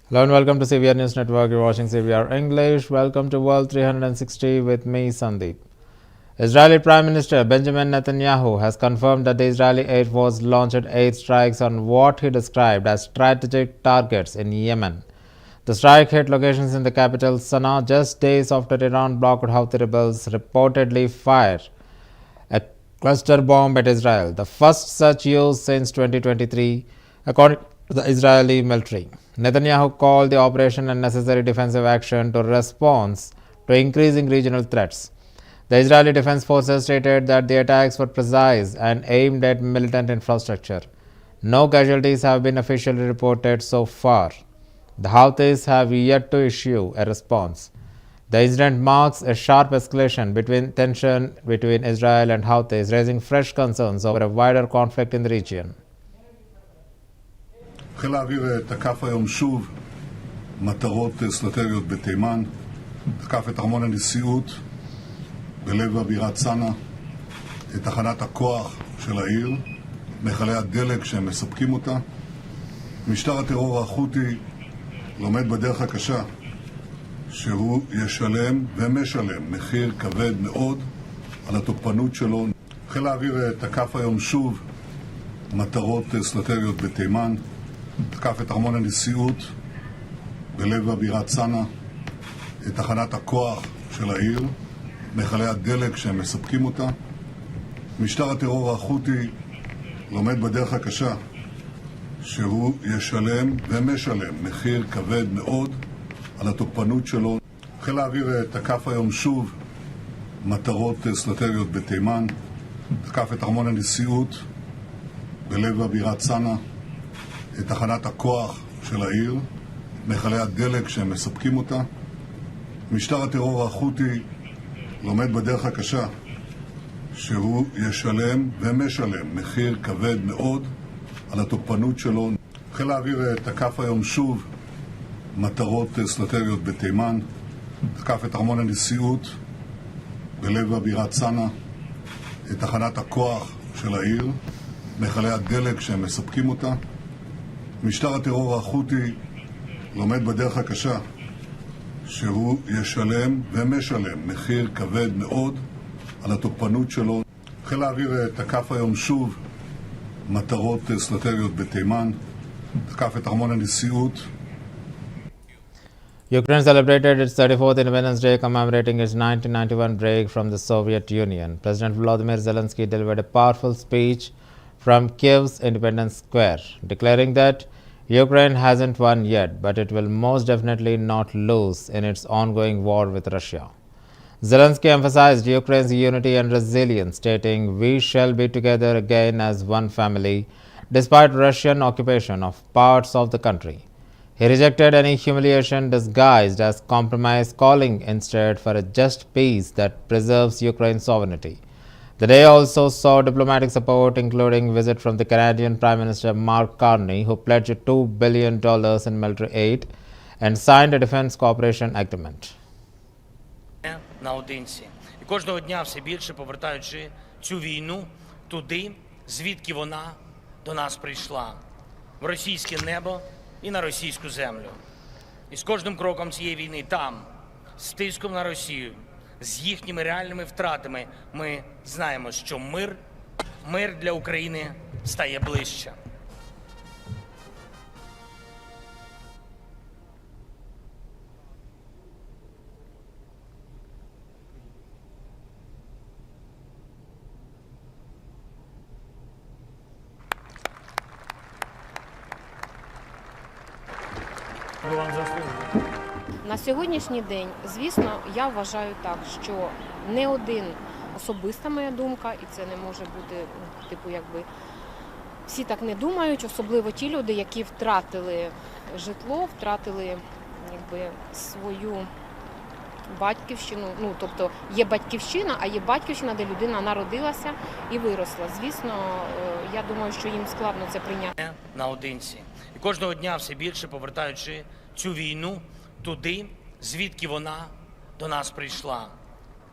Hello and welcome to CVR News Network. You're watching CVR English. Welcome to World 360 with me, Sandeep. Israeli Prime Minister Benjamin Netanyahu has confirmed that the Israeli Air Force launched 8 strikes on what he described as strategic targets in Yemen. The strike hit locations in the capital Sana'a just days after Iran blocked Houthi rebels reportedly fire a cluster bomb at Israel, the first such use since 2023, according to the Israeli military. Netanyahu called the operation a necessary defensive action to respond to increasing regional threats. The Israeli Defense Forces stated that the attacks were precise and aimed at militant infrastructure. No casualties have been officially reported so far. The Houthis have yet to issue a response. The incident marks a sharp escalation between tension between Israel and Houthis, raising fresh concerns over a wider conflict in the region. חיל האוויר תקף היום שוב מטרות אסטרטגיות בתימן, תקף את ארמון הנשיאות בלב הבירת סנא, את תחנת הכוח של העיר, מכלי הדלק שהם מספקים אותה. משטר הטרור החותי לומד בדרך הקשה שהוא ישלם ומשלם מחיר כבד מאוד על התוקפנות שלו. חיל האוויר תקף היום שוב מטרות אסטרטגיות בתימן, תקף את ארמון הנשיאות בלב הבירת סנא, את תחנת הכוח של העיר, מכלי הדלק שהם מספקים אותה. משטר הטרור החותי לומד בדרך הקשה שהוא ישלם ומשלם מחיר כבד מאוד על התוקפנות שלו. חיל האוויר תקף היום שוב מטרות אסטרטגיות בתימן, תקף את ארמון הנשיאות בלב הבירת סנא, את תחנת הכוח של העיר, מכלי הדלק שהם מספקים אותה. משטר הטרור החותי לומד בדרך הקשה שהוא ישלם ומשלם מחיר כבד מאוד על התוקפנות שלו. חיל האוויר תקף היום שוב מטרות אסטרטגיות בתימן, תקף את ארמון הנשיאות בלב הבירת סנא, את תחנת הכוח של העיר, מכלי הדלק שהם מספקים אותה. משטר הטרור החותי לומד בדרך הקשה שהוא ישלם ומשלם מחיר כבד מאוד על התוקפנות שלו. חיל האוויר תקף היום שוב מטרות אסטרטגיות בתימן, תקף את ארמון הנשיאות. Ukraine celebrated its 34th Independence Day, commemorating its 1991 break from the Soviet Union. President Volodymyr Zelensky delivered a powerful speech from Kiev's Independence Square, declaring that Ukraine hasn't won yet, but it will most definitely not lose in its ongoing war with Russia. Zelensky emphasized Ukraine's unity and resilience, stating, "We shall be together again as one family, despite Russian occupation of parts of the country." He rejected any humiliation disguised as compromise, calling instead for a just peace that preserves Ukraine's sovereignty. The day also saw diplomatic support, including visit from the Canadian Prime Minister Mark Carney, who pledged $2 billion in military aid and signed a defense cooperation agreement. Наодинці. І кожного дня все більше повертаючи цю війну туди, звідки вона до нас прийшла, в російське небо і на російську землю. І з кожним кроком цієї війни там, з тиском на Росію, з їхніми реальними втратами, ми знаємо, що мир для України стає ближче. На сьогоднішній день, звісно, я вважаю так, що не один, особиста моя думка, і це не може бути, всі так не думають, особливо ті люди, які втратили житло, втратили свою батьківщину, тобто є батьківщина, а є батьківщина, де людина народилася і виросла. Звісно, я думаю, що їм складно це прийняти. Наодинці. І кожного дня все більше повертаючи цю війну туди, звідки вона до нас прийшла,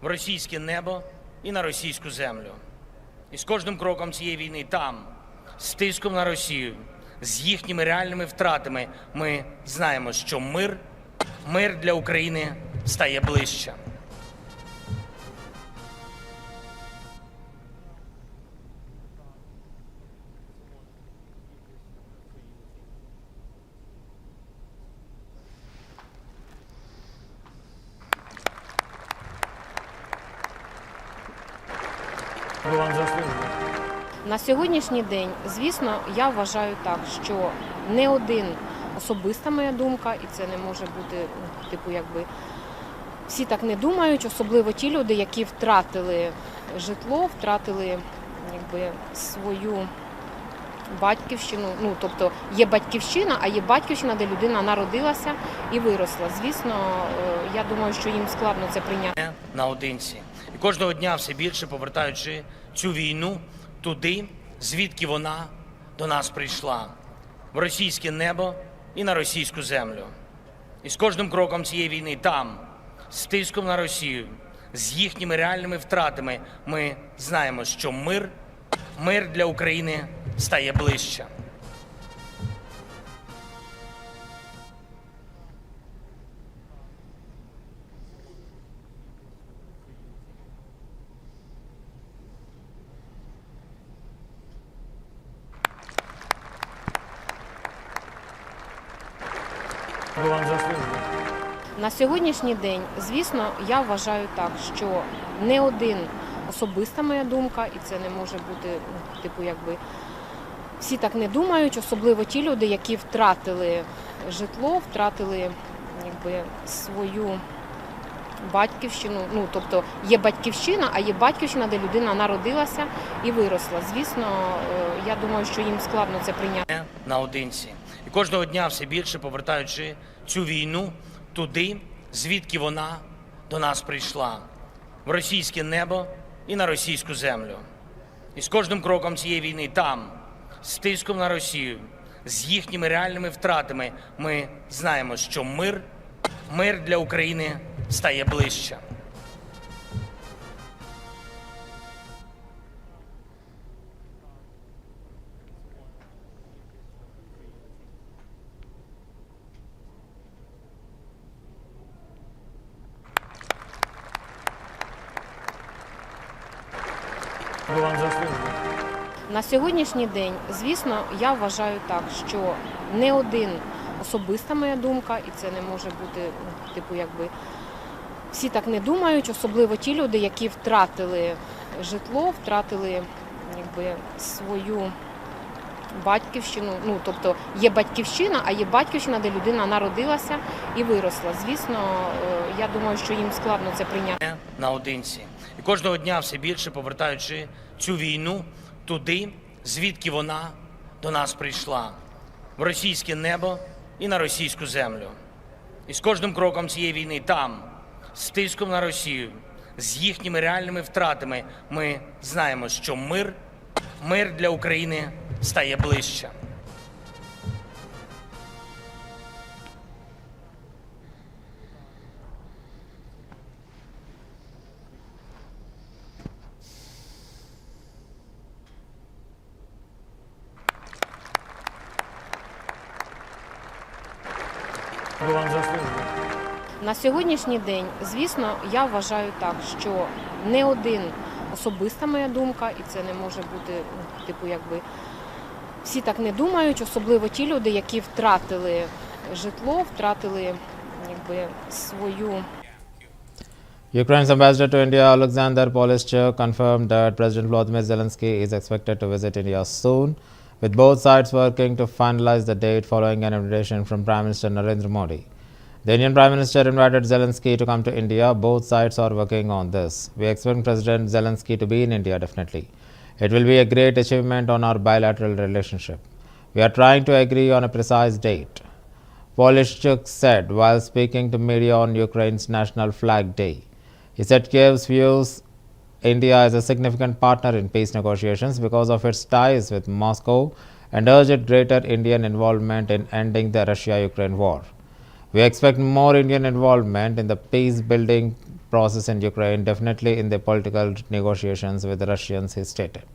в російське небо і на російську землю. І з кожним кроком цієї війни там, з тиском на Росію, з їхніми реальними втратами, ми знаємо, що мир для України стає ближче. На сьогоднішній день, звісно, я вважаю так, що не один особиста моя думка, і це не може бути, всі так не думають, особливо ті люди, які втратили житло, втратили свою батьківщину. Тобто є батьківщина, а є батьківщина, де людина народилася і виросла. Звісно, я думаю, що їм складно це прийняти. Наодинці. І кожного дня все більше повертаючи цю війну туди, звідки вона до нас прийшла, в російське небо і на російську землю. І з кожним кроком цієї війни там, з тиском на Росію, з їхніми реальними втратами, ми знаємо, що мир для України стає ближче. На сьогоднішній день, звісно, я вважаю так, що не один особиста моя думка, і це не може бути, всі так не думають, особливо ті люди, які втратили житло, втратили свою батьківщину. Тобто є батьківщина, а є батьківщина, де людина народилася і виросла. Звісно, я думаю, що їм складно це прийняти. Наодинці. І кожного дня все більше повертаючи цю війну туди, звідки вона до нас прийшла, в російське небо і на російську землю. І з кожним кроком цієї війни там, з тиском на Росію, з їхніми реальними втратами, ми знаємо, що мир для України стає ближче. На сьогоднішній день, звісно, я вважаю так, що не один особиста моя думка, і це не може бути, всі так не думають, особливо ті люди, які втратили житло, втратили свою батьківщину. Тобто є батьківщина, а є батьківщина, де людина народилася і виросла. Звісно, я думаю, що їм складно це прийняти. Наодинці. І кожного дня все більше повертаючи цю війну туди, звідки вона до нас прийшла, в російське небо і на російську землю. І з кожним кроком цієї війни там, з тиском на Росію, з їхніми реальними втратами, ми знаємо, що мир для України стає ближче. На сьогоднішній день, звісно, я вважаю так, що не один особиста моя думка, і це не може бути, всі так не думають, особливо ті люди, які втратили житло, втратили свою. Ukraine's ambassador to India, Alexander Polishchuk, confirmed that President Volodymyr Zelensky is expected to visit India soon, with both sides working to finalize the date following an invitation from Prime Minister Narendra Modi. The Indian Prime Minister invited Zelensky to come to India. Both sides are working on this. We expect President Zelensky to be in India definitely. It will be a great achievement on our bilateral relationship. We are trying to agree on a precise date, Polishchuk said while speaking to media on Ukraine's National Flag Day. He said Kyiv views India as a significant partner in peace negotiations because of its ties with Moscow and urged greater Indian involvement in ending the Russia-Ukraine war. We expect more Indian involvement in the peace-building process in Ukraine, definitely in the political negotiations with the Russians, he stated.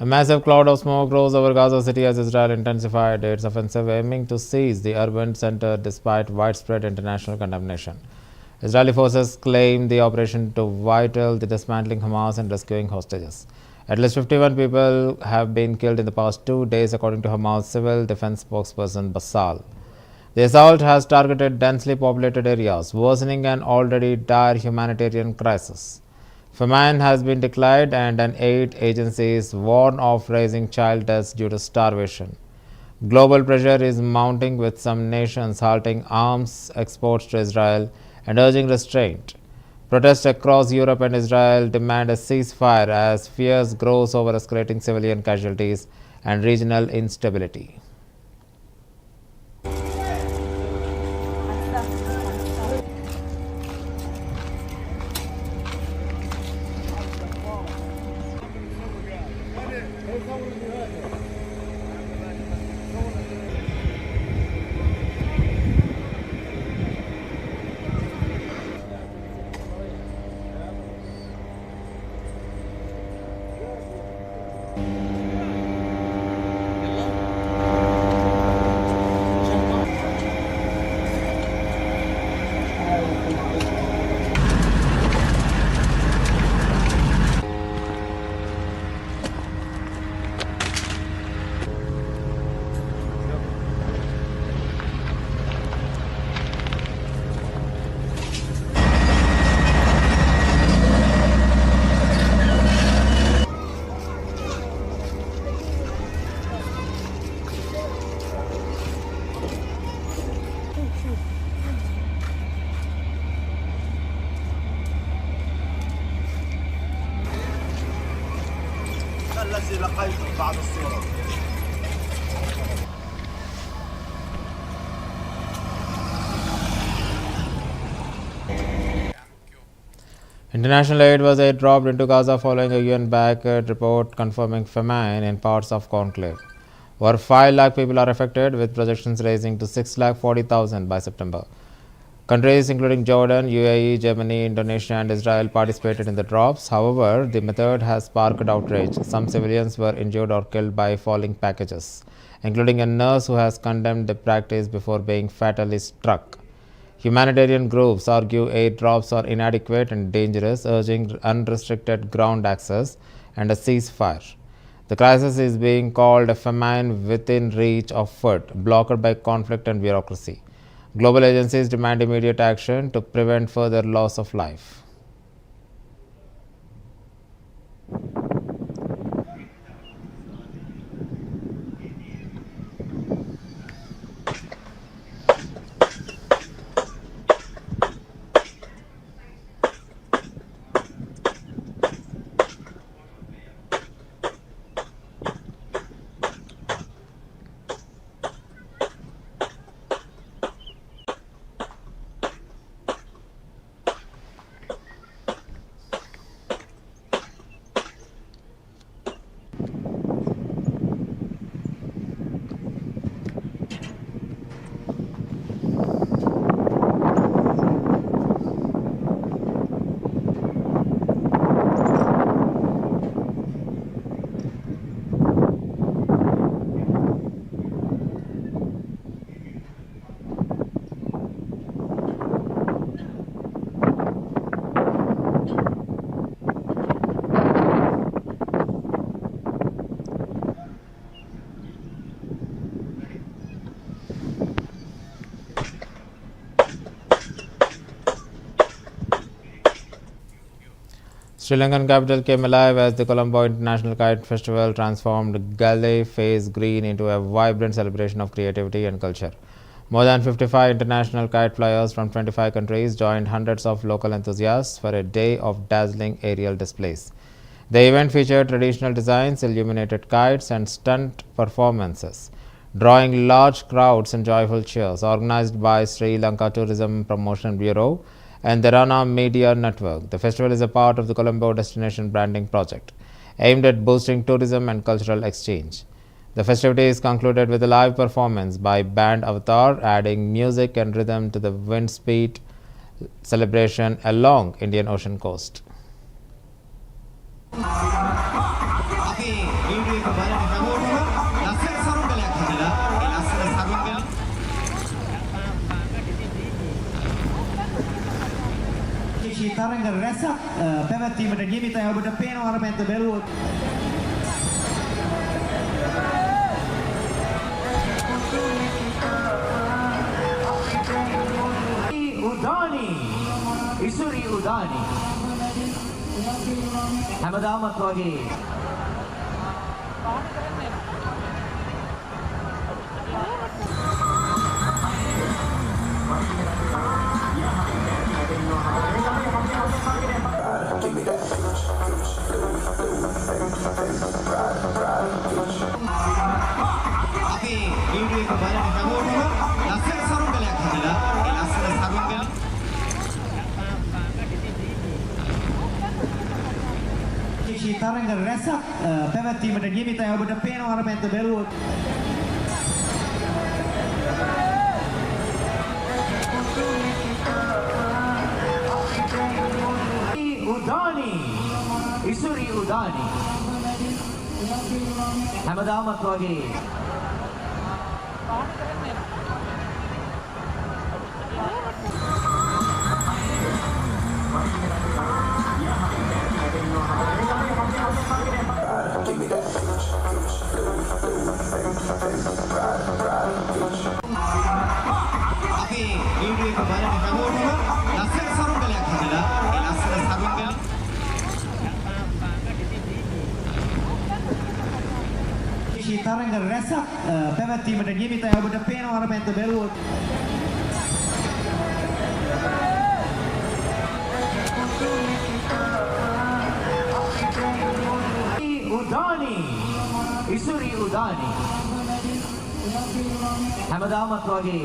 A massive cloud of smoke rose over Gaza City as Israel intensified its offensive, aiming to seize the urban center despite widespread international condemnation. Israeli forces claim the operation to vital the dismantling Hamas and rescuing hostages. At least 51 people have been killed in the past 2 days, according to Hamas civil defense spokesperson Bassal. The assault has targeted densely populated areas, worsening an already dire humanitarian crisis. Famine has been declared, and an aid agencies warn of rising child deaths due to starvation. Global pressure is mounting, with some nations halting arms exports to Israel and urging restraint. Protests across Europe and Israel demand a ceasefire as fears grows over escalating civilian casualties and regional instability. الذي لقيته بعد الصورة. International aid was dropped into Gaza following a UN-backed report confirming famine in parts of Conclave. Over 5 lakh people are affected, with projections rising to 6,40,000 by September. Countries including Jordan, UAE, Germany, Indonesia and Israel participated in the drops. However, the method has sparked outrage. Some civilians were injured or killed by falling packages, including a nurse who has condemned the practice before being fatally struck. Humanitarian groups argue aid drops are inadequate and dangerous, urging unrestricted ground access and a ceasefire. The crisis is being called a famine within reach of food, blocked by conflict and bureaucracy. Global agencies demand immediate action to prevent further loss of life. Sri Lankan capital came alive as the Colombo International Kite Festival transformed Gale Face Green into a vibrant celebration of creativity and culture. More than 55 international kite flyers from 25 countries joined hundreds of local enthusiasts for a day of dazzling aerial displays. The event featured traditional designs, illuminated kites, and stunt performances, drawing large crowds and joyful cheers. Organized by Sri Lanka Tourism Promotion Bureau and the Rana Media Network, the festival is a part of the Colombo Destination Branding Project, aimed at boosting tourism and cultural exchange. The festivities concluded with a live performance by band Avatar, adding music and rhythm to the wind speed celebration along Indian Ocean coast. විශේෂී තරඟ රැසක් පැවැත්වීමට නියමිතයි. ඔබට පේනවා අර පැත්ත බැලුවොත්. උදානි ඉසුරි උදානි හැමදාමත් වගේ අපි වීඩියෝ එක බලන හැමෝටම ලස්සන සරුංගලයක් හදලා ඒ ලස්සන සරුංගල විශේෂී තරඟ රැසක් පැවැත්වීමට නියමිතයි. ඔබට පේනවා අර පැත්ත බැලුවොත්. උදානි ඉසුරි උදානි හැමදාමත් වගේ අපි වීඩියෝ එක බලන හැමෝටම ලස්සන සරුංගලයක් හදලා ඒ ලස්සන සරුංගල විශේෂී තරඟ රැසක් පැවැත්වීමට නියමිතයි. ඔබට පේනවා අර පැත්ත බැලුවොත්. උදානි ඉසුරි උදානි හැමදාමත් වගේ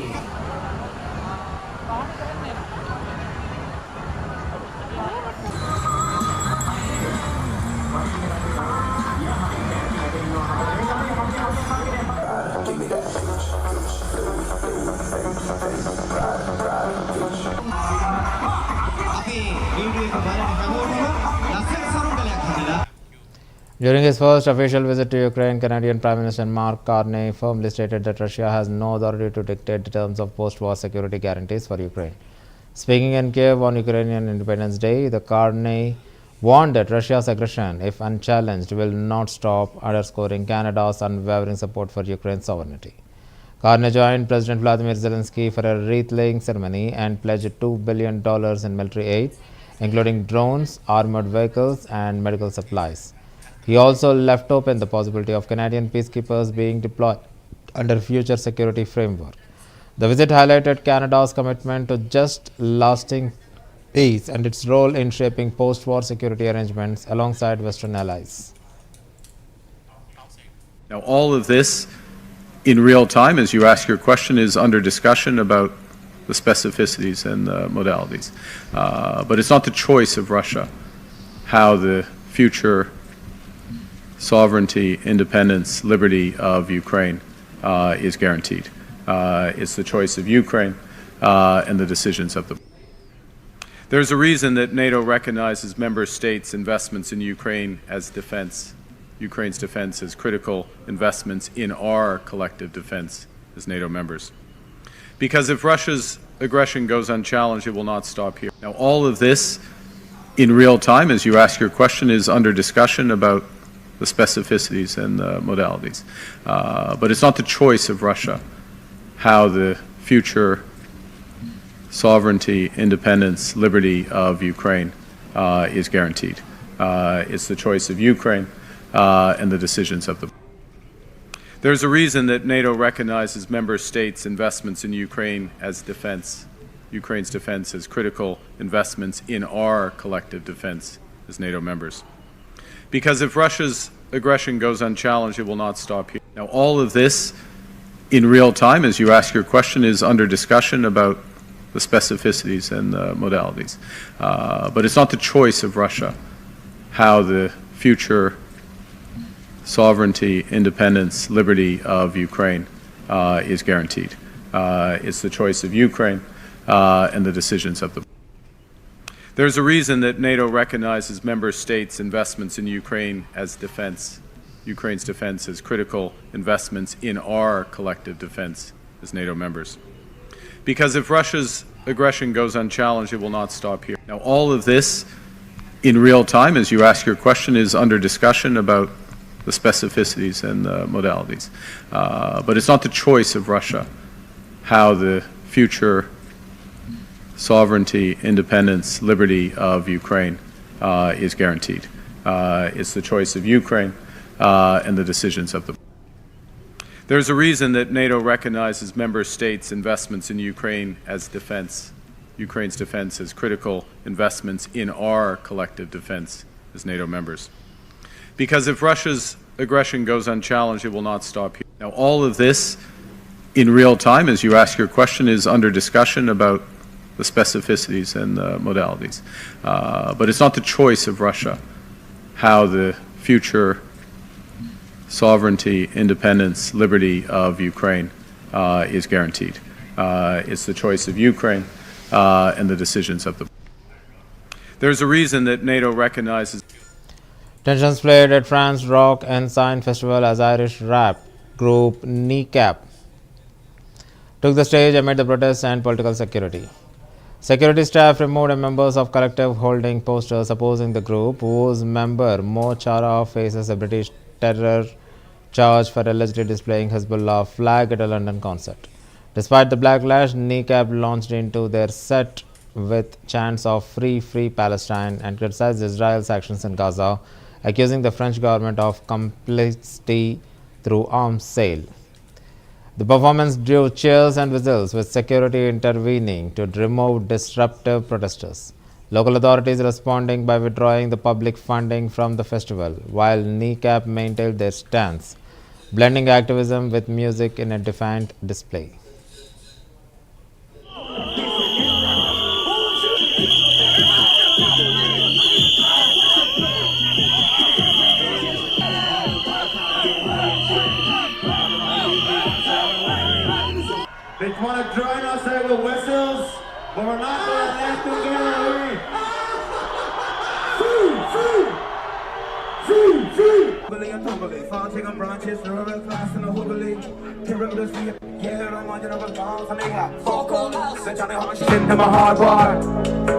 අපි වීඩියෝ එක බලන හැමෝටම ලස්සන සරුංගලයක් හදලා During his first official visit to Ukraine, Canadian Prime Minister Mark Carney firmly stated that Russia has no authority to dictate the terms of post-war security guarantees for Ukraine. Speaking in Kiev on Ukrainian Independence Day, the Carney warned that Russia's aggression, if unchallenged, will not stop, underscoring Canada's unwavering support for Ukraine's sovereignty. Carney joined President Vladimir Zelensky for a wreath-laying ceremony and pledged $2 billion in military aid, including drones, armored vehicles, and medical supplies. He also left open the possibility of Canadian peacekeepers being deployed under future security framework. The visit highlighted Canada's commitment to just lasting peace and its role in shaping post-war security arrangements alongside Western allies. Now, all of this in real time, as you ask your question, is under discussion about the specificities and the modalities. But it's not the choice of Russia how the future sovereignty, independence, liberty of Ukraine is guaranteed. It's the choice of Ukraine and the decisions of the. There's a reason that NATO recognizes member states' investments in Ukraine as defense, Ukraine's defense as critical investments in our collective defense as NATO members. Because if Russia's aggression goes unchallenged, it will not stop here. Now, all of this in real time, as you ask your question, is under discussion about the specificities and the modalities. But it's not the choice of Russia how the future sovereignty, independence, liberty of Ukraine is guaranteed. It's the choice of Ukraine and the decisions of the. There's a reason that NATO recognizes member states' investments in Ukraine as defense, Ukraine's defense as critical investments in our collective defense as NATO members. Because if Russia's aggression goes unchallenged, it will not stop here. Now, all of this in real time, as you ask your question, is under discussion about the specificities and the modalities. But it's not the choice of Russia how the future sovereignty, independence, liberty of Ukraine is guaranteed. It's the choice of Ukraine and the decisions of the. There's a reason that NATO recognizes member states' investments in Ukraine as defense, Ukraine's defense as critical investments in our collective defense as NATO members. Because if Russia's aggression goes unchallenged, it will not stop here. Now, all of this in real time, as you ask your question, is under discussion about the specificities and the modalities. But it's not the choice of Russia how the future sovereignty, independence, liberty of Ukraine is guaranteed. It's the choice of Ukraine and the decisions of the. There's a reason that NATO recognizes member states' investments in Ukraine as defense, Ukraine's defense as critical investments in our collective defense as NATO members. Because if Russia's aggression goes unchallenged, it will not stop here. Now, all of this in real time, as you ask your question, is under discussion about the specificities and the modalities. But it's not the choice of Russia how the future sovereignty, independence, liberty of Ukraine is guaranteed. It's the choice of Ukraine and the decisions of the. There's a reason that NATO recognizes. Tensions flared at France Rock and Sign Festival as Irish rap group Kneecap took the stage amid the protests and political security. Security staff removed members of collective holding posters opposing the group, whose member Mo Chara faces a British terror charge for allegedly displaying Hezbollah flag at a London concert. Despite the backlash, Kneecap launched into their set with chants of Free, Free Palestine and criticized Israel's actions in Gaza, accusing the French government of complicity through arms sale. The performance drew cheers and whistles, with security intervening to remove disruptive protesters. Local authorities responding by withdrawing the public funding from the festival, while Kneecap maintained their stance, blending activism with music in a defiant display. They want to join us here with whistles, but we're not going to let them get away. Free, free, free. Billy and tumbly, fall chicken branches, the river class and the hoogly. Carry the sea, yeah, I don't want you to have a bomb, so they got fuck all else. They trying to hold shit in my hard bar.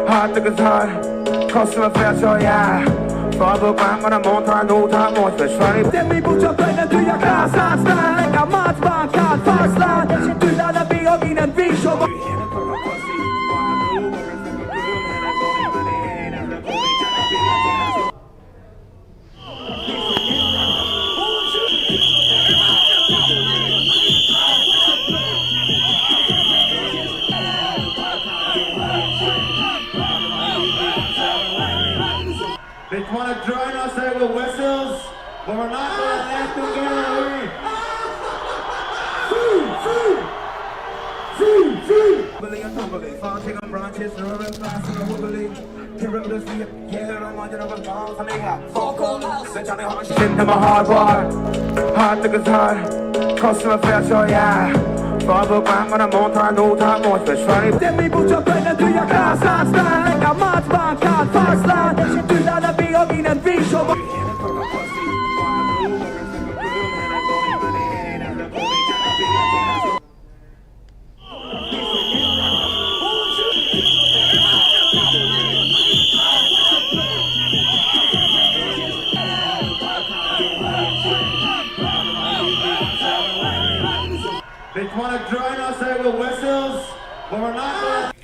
Hard to hard, customer fair, so yeah. Farbror bang med en montar, notar, målförsvarning. Det blir bostadspengar, du jag klassar, slang. Jag matchbank, kallt, farsland. Du laddar bi och innan vi kör. They want to join us here with whistles, but we're not going to let them get away. Free, free, free, free. Billy and tumbly, fall chicken branches, the river class and the hoogly. Carry the sea, yeah, I don't want you to have a bomb, so they got fuck all else. They trying to hold shit in my hard bar. Hard to hard, customer fair, so yeah. Farbror bang med en montar, notar, målförsvarning. Det blir bostadspengar, du jag klassar, slang. Jag matchbank, kallt, farsland. Du laddar bi och innan vi kör. They want to join us here with whistles, but we're not going to.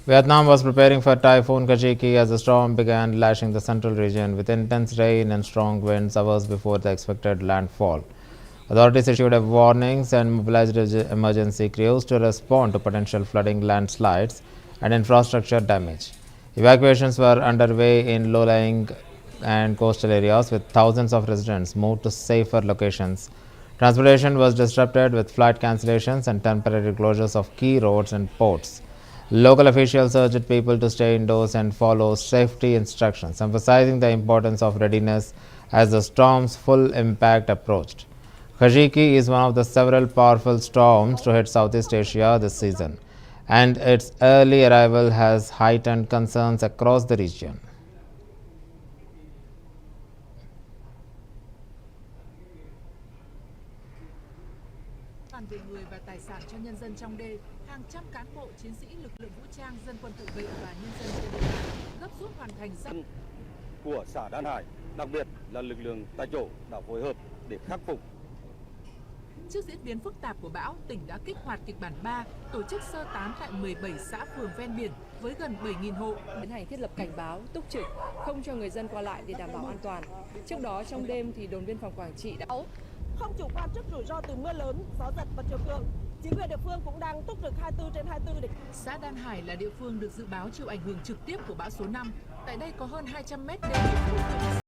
Vietnam was preparing for Typhoon Kajiki as the storm began lashing the central region with intense rain and strong winds hours before the expected landfall. Authorities issued warnings and mobilized emergency crews to respond to potential flooding, landslides, and infrastructure damage. Evacuations were underway in low-lying and coastal areas, with thousands of residents moved to safer locations. Transportation was disrupted with flight cancellations and temporary closures of key roads and ports. Local officials urged people to stay indoors and follow safety instructions, emphasizing the importance of readiness as the storm's full impact approached. Kajiki is one of the several powerful storms to hit Southeast Asia this season, and its early arrival has heightened concerns across the region. An về người và tài sản cho nhân dân trong đê, hang 100 cán bộ, chiến sĩ lực lượng vũ trang, dân quân tự vệ và nhân dân trên địa bàn gấp rút hoàn thành của xã Đan Hải, đặc biệt là lực lượng tại chỗ đã phối hợp để khắc phục. Trước diễn biến phức tạp của bão, tỉnh đã kích hoạt kịch bản 3, tổ chức sơ tán tại 17 xã phường ven biển với gần 7.000 hộ. Tiến hành thiết lập cảnh báo, túc trực, không cho người dân qua lại để đảm bảo an toàn. Trước đó trong đêm thì đồn biên phòng Quảng Trị đã không chủ quan trước rủi ro từ mưa lớn, gió giật và chiều cường. Chính quyền địa phương cũng đang túc trực 24/24 để. Xã Đan Hải là địa phương được dự báo chịu ảnh hưởng trực tiếp của bão số 5. Tại đây có hơn 200 mét đê biển.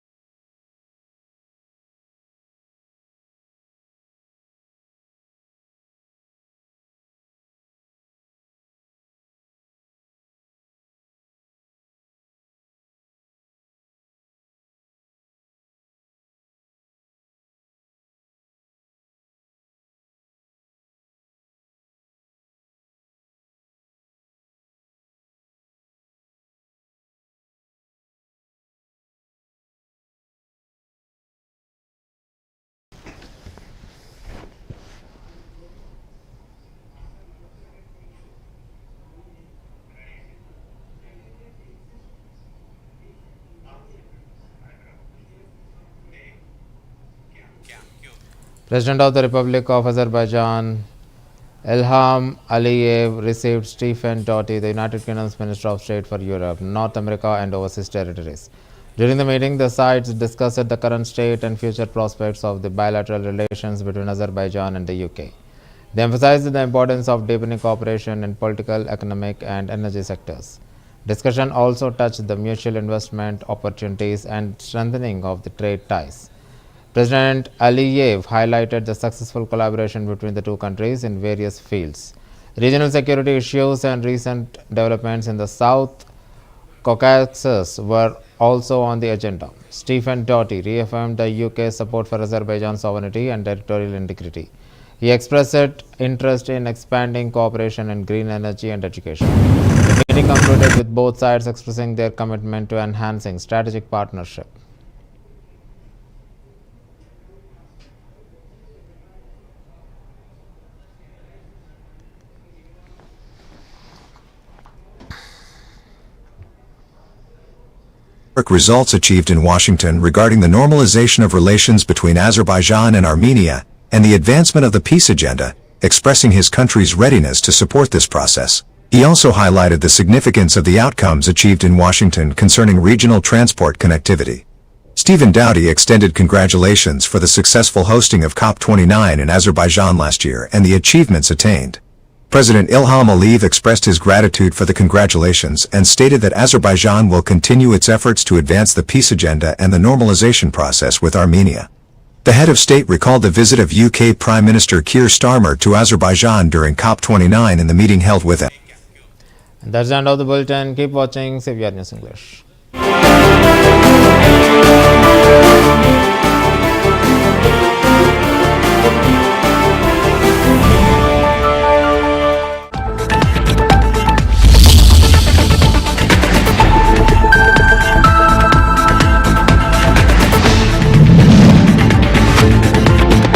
President of the Republic of Azerbaijan, Ilham Aliyev, received Stephen Doughty, the United Kingdom's Minister of State for Europe, North America and Overseas Territories. During the meeting, the sides discussed the current state and future prospects of the bilateral relations between Azerbaijan and the UK. They emphasized the importance of deepening cooperation in political, economic and energy sectors. Discussion also touched the mutual investment opportunities and strengthening of the trade ties. President Aliyev highlighted the successful collaboration between the two countries in various fields. Regional security issues and recent developments in the South Caucasus were also on the agenda. Stephen Doughty reaffirmed the UK's support for Azerbaijan's sovereignty and territorial integrity. He expressed interest in expanding cooperation in green energy and education. The meeting concluded with both sides expressing their commitment to enhancing strategic partnership. Results achieved in Washington regarding the normalization of relations between Azerbaijan and Armenia and the advancement of the peace agenda, expressing his country's readiness to support this process. He also highlighted the significance of the outcomes achieved in Washington concerning regional transport connectivity. Stephen Doughty extended congratulations for the successful hosting of COP29 in Azerbaijan last year and the achievements attained. President Ilham Aliyev expressed his gratitude for the congratulations and stated that Azerbaijan will continue its efforts to advance the peace agenda and the normalization process with Armenia. The head of state recalled the visit of UK Prime Minister Keir Starmer to Azerbaijan during COP29 in the meeting held with him. And that's the end of the bulletin. Keep watching CVR News English.